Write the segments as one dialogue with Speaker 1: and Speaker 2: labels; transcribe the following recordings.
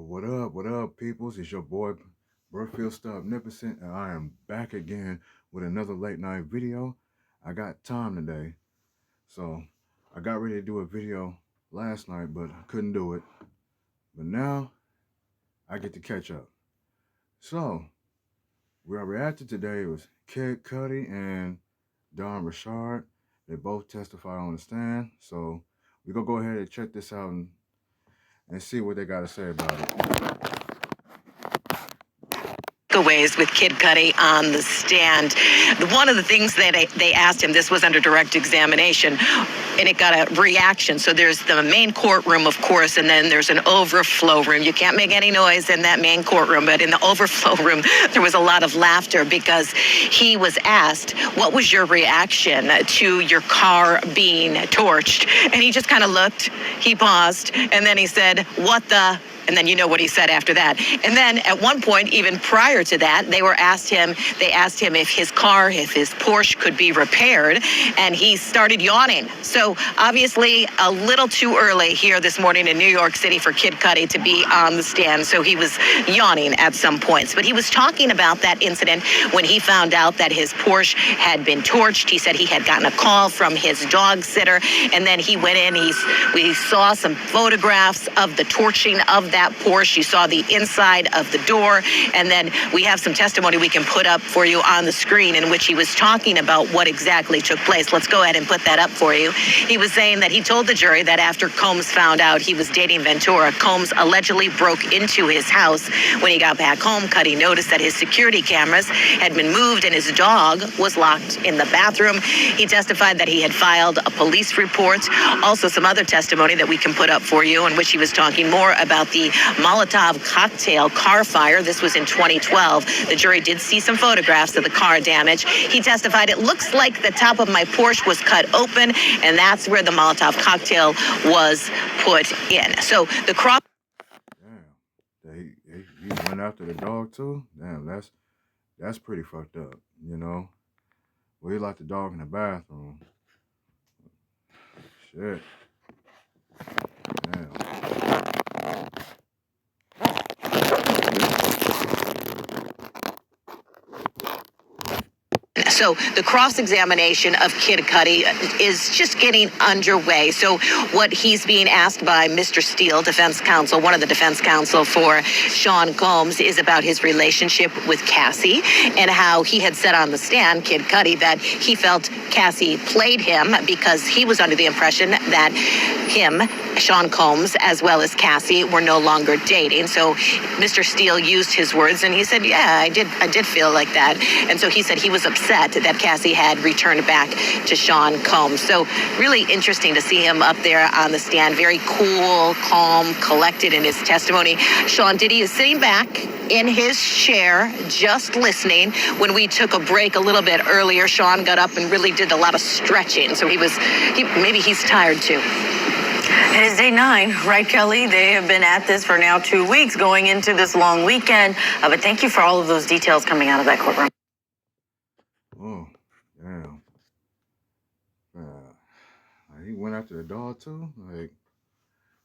Speaker 1: What up, peoples? It's your boy, Burfield Stuff Omnipotent, and I am back again with another late night video. I got time today, so I got ready to do a video last night, but I couldn't do it. But now, I get to catch up. So, where I reacted today was Kid Cudi and Don Richard. They both testify on the stand, so we're going to go ahead and check this out and see what they got to say about it.
Speaker 2: Ways with Kid Cudi on the stand. One of the things that they asked him, this was under direct examination, and it got a reaction. So there's the main courtroom, of course, and then there's an overflow room. You can't make any noise in that main courtroom, but in the overflow room, there was a lot of laughter because he was asked, what was your reaction to your car being torched? And he just kind of looked, he paused, and then he said, what the... And then you know what he said after that. And then at one point, even prior to that, they asked him if his car, if his Porsche could be repaired, and he started yawning. So obviously a little too early here this morning in New York City for Kid Cudi to be on the stand. So he was yawning at some points. But he was talking about that incident when he found out that his Porsche had been torched. He said he had gotten a call from his dog sitter, and then he went in. We saw some photographs of the torching of that Porsche. You saw the inside of the door, and then we have some testimony we can put up for you on the screen in which he was talking about what exactly took place. Let's go ahead and put that up for you. He was saying that he told the jury that after Combs found out he was dating Ventura, Combs allegedly broke into his house. When he got back home, Cudi noticed that his security cameras had been moved and his dog was locked in the bathroom. He testified that he had filed a police report. Also some other testimony that we can put up for you in which he was talking more about the Molotov cocktail car fire. This was in 2012. The jury did see some photographs of the car damage. He testified, it looks like the top of my Porsche was cut open, and that's where the Molotov cocktail was put in. So the cross...
Speaker 1: Damn. He went after the dog too? Damn, that's pretty fucked up, you know? Well, he locked the dog in the bathroom. Shit. Damn.
Speaker 2: So the cross-examination of Kid Cudi is just getting underway. So what he's being asked by Mr. Steele, defense counsel, one of the defense counsel for Sean Combs, is about his relationship with Cassie and how he had said on the stand, Kid Cudi, that he felt Cassie played him because he was under the impression that him, Sean Combs, as well as Cassie, were no longer dating. So Mr. Steele used his words and he said, yeah, I did feel like that. And so he said he was upset that Cassie had returned back to Sean Combs. So really interesting to see him up there on the stand, very cool, calm, collected in his testimony. Sean Diddy is sitting back in his chair, just listening. When we took a break a little bit earlier, Sean got up and really did a lot of stretching. So maybe he's tired too.
Speaker 3: It is day 9, right, Kelly? They have been at this for now 2 weeks, going into this long weekend. But thank you for all of those details coming out of that courtroom.
Speaker 1: Oh, damn. He went after the dog too? Like,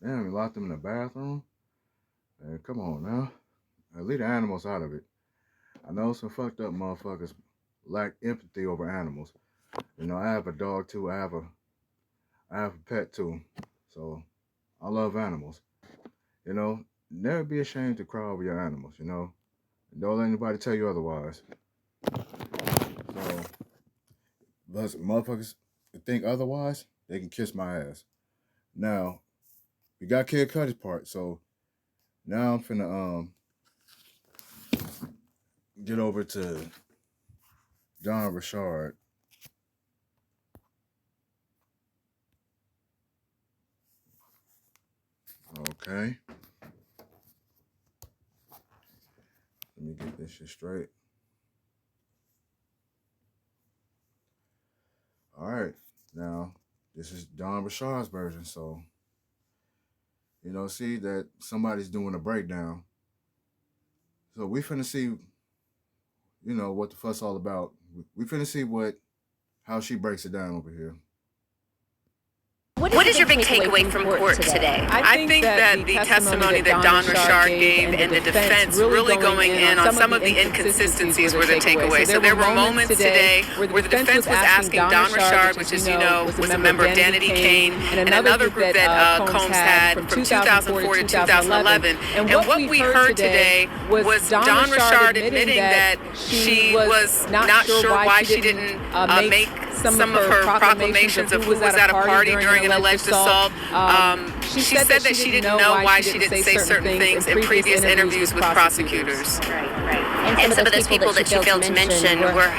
Speaker 1: damn, he locked him in the bathroom? Come on now. Leave the animals out of it. I know some fucked up motherfuckers lack empathy over animals. You know, I have a dog too. I have a pet too. So I love animals. You know, never be ashamed to cry over your animals, you know. Don't let anybody tell you otherwise. So, but motherfuckers think otherwise, they can kiss my ass. Now, we got Kid Cudi's part, so now I'm finna get over to Don Richard. Okay. Let me get this shit straight. All right. Now, this is Don Richard's version, so, you know, see that somebody's doing a breakdown. So we finna see, you know, what the fuss all about. We finna see how she breaks it down over here.
Speaker 4: What What is your big takeaway from court today?
Speaker 5: I think that the testimony that Don Richard gave and the defense really going in on some of the inconsistencies were the takeaway. So there were moments today where the defense was asking Don Richard, which, as you know, was a member of Danity Kane, and another group that Combs had from 2004 to 2011. And what we heard today was Don Richard admitting that she was not sure why she didn't make some of her proclamations of who was at a party during an alleged assault. She said that she didn't know why she didn't say certain things in previous interviews with prosecutors.
Speaker 4: Right. And some of those people that you failed to mention were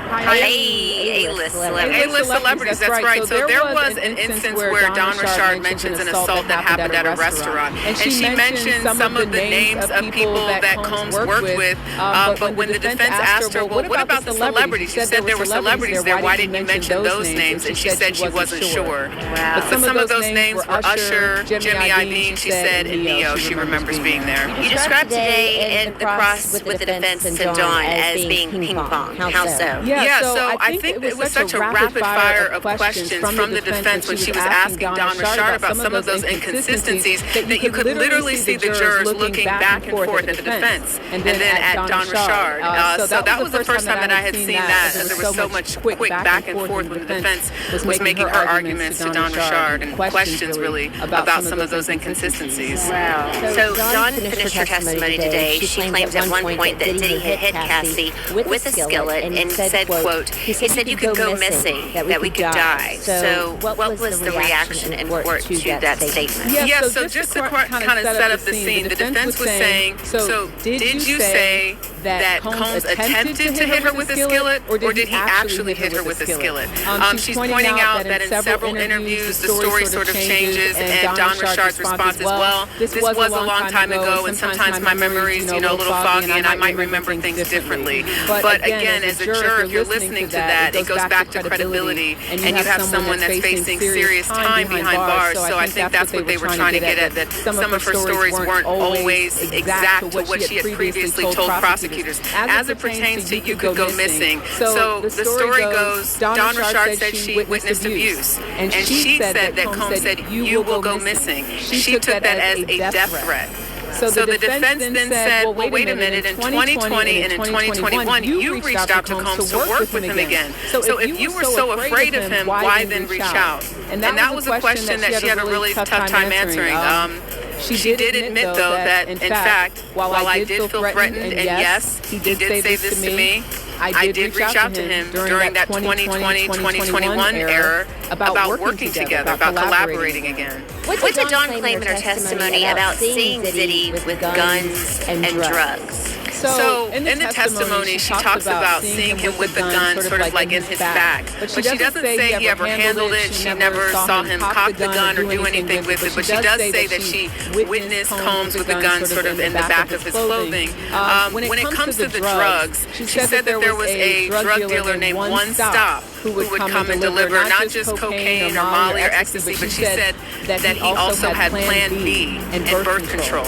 Speaker 4: A-list celebrities.
Speaker 5: A-list celebrities, that's right. So there was an instance where Don Richard mentions an assault that happened at a restaurant. And she mentioned some of the names of people that Combs worked with. But when the defense asked her, well, what about the celebrities? You said there were celebrities there. Why didn't you mention those names? And she said she wasn't sure.
Speaker 4: Wow.
Speaker 5: But some of those names were Usher, Jimmy Iovine, she said, and Neo. She remembers being there.
Speaker 4: You described today in the cross with the defense and Dawn as being ping pong. How so?
Speaker 5: Yeah, so I think it was such a rapid fire of questions from the defense when she was asking Don Richard about some of those inconsistencies that you could literally see the jurors looking back and forth at the defense and then at Don Richard. So that was the first time that I had seen that. There was so much quick back and forth when the defense was making her arguments to Don Richard and questions really about some of those inconsistencies.
Speaker 4: Wow. So Dawn finished her testimony today. She claims at one point that Diddy had hit Cassie with a skillet and said, quote, he said you could go missing, that we could die. So what was the reaction in court to that statement?
Speaker 5: Yeah, so just to kind of set up the scene, the defense was saying, so did you say that Combs attempted to hit her with a skillet, or did he actually hit her with a skillet? She's pointing out that in several interviews, the story sort of changes, and Don Richard's response is, well, this was a long time ago, and sometimes my memory's, a little foggy, and I might remember things differently. But again, as a juror, if you're listening to that, it goes back to credibility, and you have someone that's facing serious time behind bars. So I think that's what they were trying to get at, that some of her stories weren't always exact to what she had previously told prosecutors. As it pertains to you could go missing. So the story goes, Don Richard said she witnessed abuse, and she said that Combs said, you will go missing. She took that as a death threat. So the defense then said, well, wait a minute, in 2020 and in 2021, you reached out to Combs to work with him again. So if you were so afraid of him, why then reach out? And that was a question that she had a really tough time answering. She did admit, though, that, in fact, while I did feel threatened, and yes, he did say this to me, I did reach out to him during that 2020-2021 era about working together, about collaborating again.
Speaker 4: What did Dawn claim in her testimony about seeing Diddy with guns and drugs?
Speaker 5: So in the testimony, she talks about seeing him with the gun sort of like in his back. But she doesn't say he ever handled it. She never saw him cock the gun or do anything with it. But she does say that she witnessed Combs with the gun sort of in the back of his clothing. When it comes to the drugs, she said that there was a drug dealer named One Stop who would come and deliver not just cocaine or Molly or ecstasy, but she said that he also had Plan B and birth control.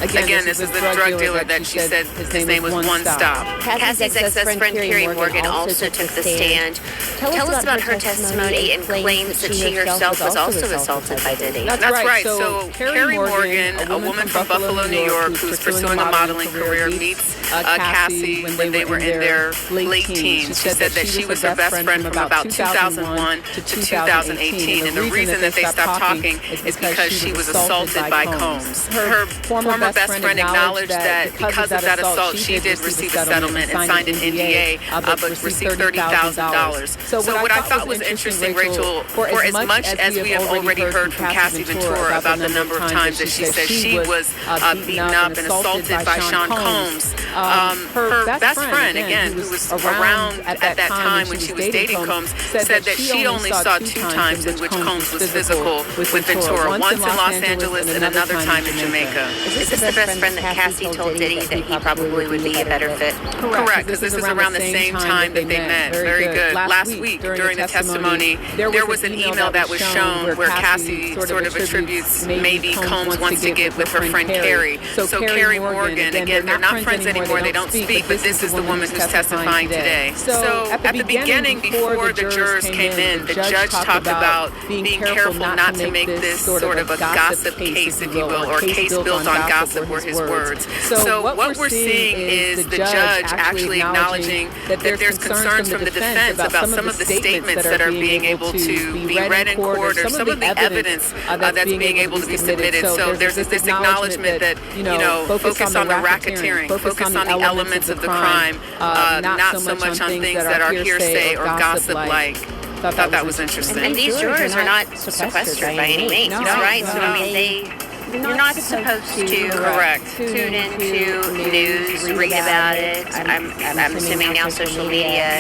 Speaker 5: Again, this is the drug dealer that she said his name was One Stop.
Speaker 4: Cassie's ex-friend Carrie Morgan also took the stand. Tell us about her testimony and claims that she herself was also assaulted by Diddy.
Speaker 5: That's right. So Carrie Morgan, a woman from Buffalo, New York, who's pursuing a modeling career, meets Cassie when they were in their late teens. She said that she was her best friend from about 2001 to 2018. And the reason that they stopped talking is because she was assaulted by Combs. Her former best friend acknowledged that because of that assault, she did receive a settlement and signed an NDA, but received $30,000. So what I thought was interesting, Rachel, for as much as we have already heard from Cassie Ventura about the number of times that she said she was beaten up and assaulted by Sean Combs, her best friend, again, who was around at that time when she was dating Combs, said that she only saw 2 times in which Combs was physical with Ventura, once in Los Angeles and another time in Jamaica.
Speaker 4: Is this the best friend that Cassie told Diddy that he probably would be a better fit?
Speaker 5: Correct, because this is around the same time that they met. Very good. Last week, during the testimony, there was an email that was shown where Cassie sort of attributes maybe Combs wants to get with her friend Carrie. So Carrie Morgan, again, they're not friends anymore, anymore. They don't speak, but this is the woman who's testifying today. So at the beginning, before the jurors came in, the judge talked about being careful not to make this sort of a gossip case, if you will, or a case built on gossip were his words. So what we're seeing is the judge actually acknowledging that there's concerns from the defense about some of the statements that are being able to be read in court, or some of the evidence that's being able to be submitted. So there's this acknowledgement that, focus on the racketeering, focus on the elements of the crime, not so much on things that are hearsay or gossip-like. I thought that was interesting.
Speaker 4: And these jurors are not sequestered by any means, right? So, I mean, you're not supposed to tune into news, read about it. I'm assuming now social media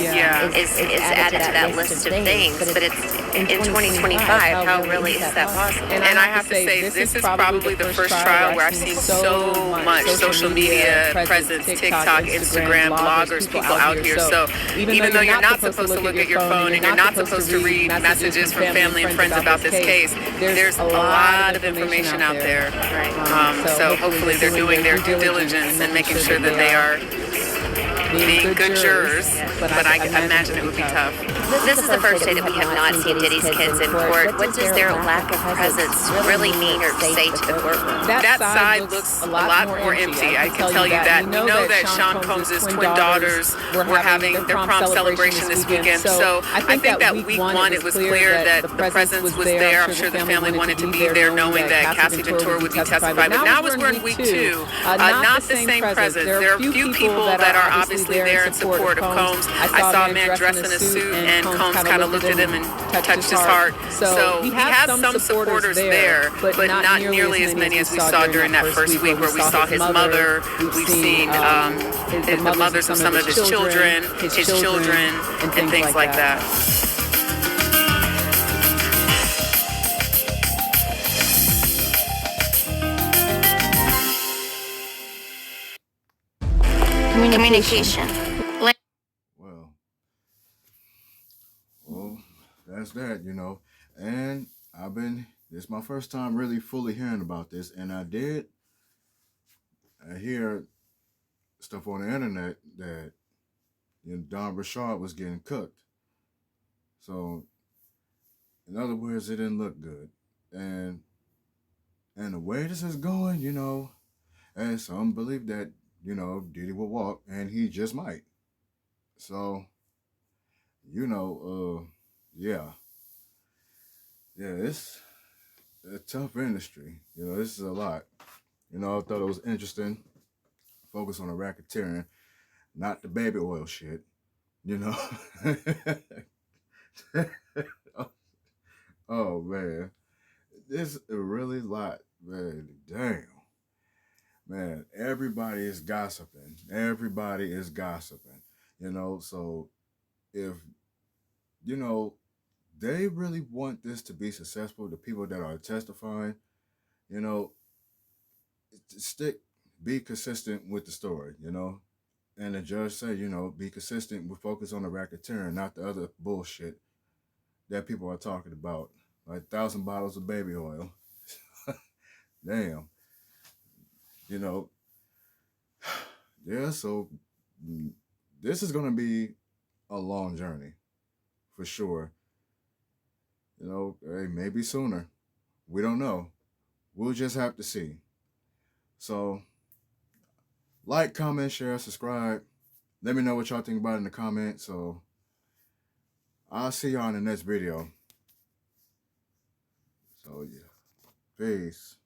Speaker 4: is added to that list of things, but it's in 2025. How really is that possible?
Speaker 5: And I have to say, this is probably the first trial where I've seen so much social media presence, TikTok, Instagram, bloggers, people out here. So even though you're not supposed to look at your phone and you're not supposed to read messages from family and friends about this case, there's a lot of information out there. Right. So hopefully they're doing their due diligence and making sure that they are being good jurors, but I imagine it would be tough.
Speaker 4: This is the first day that we have not seen Diddy's kids in court. What does their lack of presence really mean or say to the courtroom?
Speaker 5: That side looks a lot more empty. I can tell you that. We know that Sean Combs' twin daughters were having their prom celebration this weekend. So I think that week one it was clear that the presence was there. I'm sure the family wanted to be there knowing that Cassie Ventura would be testifying. But now as we're in week two, not the same presence. There are a few people that are obviously there in support of Combs. I saw a man dressed in a suit, and Combs kind of looked at him and touched his heart. So we have some supporters there, but not nearly as many as we saw during that first week, where we saw his mother. We've seen the mothers of some of his children, and things like that.
Speaker 4: Communication.
Speaker 1: Well, that's that, and this is my first time really fully hearing about this, and I hear stuff on the internet that Don Richard was getting cooked. So, in other words, it didn't look good. And the way this is going, and some believe that, Diddy will walk, and he just might. So, yeah, it's a tough industry. This is a lot. I thought it was interesting. Focus on the racketeering, not the baby oil shit. Oh man, this is a really lot, man. Damn, man. Everybody is gossiping. So if they really want this to be successful, the people that are testifying, be consistent with the story, and the judge say, be consistent with focus on the racketeering, not the other bullshit that people are talking about, like 1,000 bottles of baby oil. Damn. Yeah, so this is going to be a long journey for sure. Hey, maybe sooner. We don't know. We'll just have to see. So, like, comment, share, subscribe. Let me know what y'all think about it in the comments. So, I'll see y'all in the next video. So, yeah. Peace.